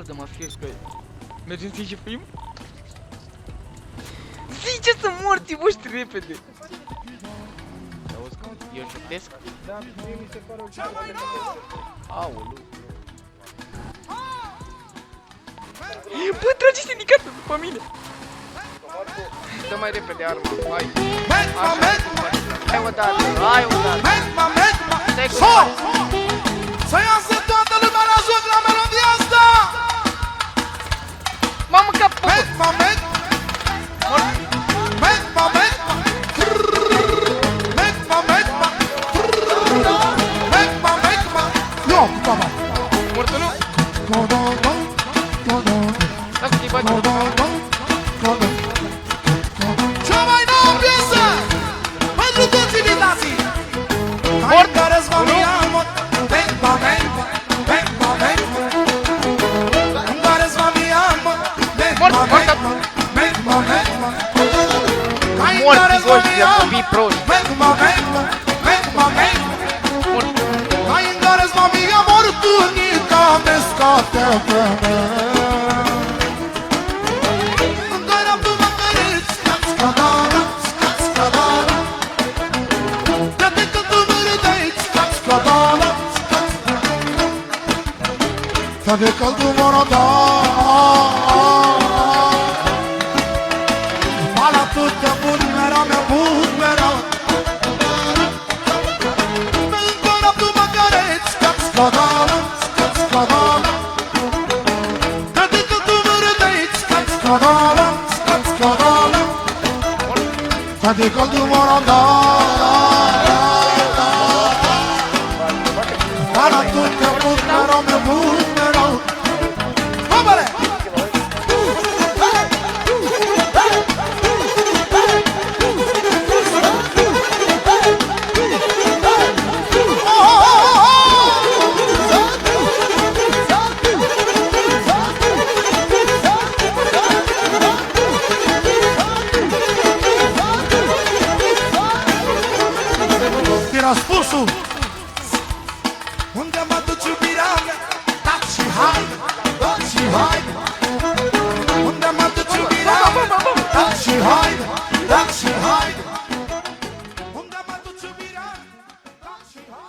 caldă, mă friesc că... Mergem să-i jefuim? Zice să morți voștri repede! Auzi că eu șutesc? Da, mie mi se pare o chestie. Aoleu! Bă, trage sindicatul după mine! Dă mai repede arma, hai! Așa, hai odată, hai odată! Stai cu spate! Să iasă toată lumea la joc la melodia asta! Mamă, cap pe Metma, metma! Metma, metma! Metma, metma! Metma, metma! Yo, baba! Mortul nu? Lasă că-i bagi! Cea mai nouă piesă! Pentru toți invitații! Mort! Care-ți va mia în mod! Metma, metma! Metma, metma! Care-ți va mia în mod! Mort, mort! Metma, metma! Morți voștri de copii proști! Metma, metma! Metma, metma! Mort! Hai în care-ți va mia mortunica de scate pe mea! În care am tu mă căreți, scat-scadana, scat-scadana! De-te că tu mă râdeai, scat-scadana, scat-scadana! De-te că tu mă râdeai! Mala tu te bun, mereu mi-a bun, mereu! În care am tu mă căreți, scat-scadana, scat-scadana! De-te că tu mă râdeai, scat-scadana, scat-scadana! De-te că tu mă râdeai! Mala tu te bun, mereu mi-a bun, mereu! Vambale! Răspunsul unde mă duci iubirea mea? Dați și hai, dați și hai. Unde mă duci iubirea mea? Dați și hai.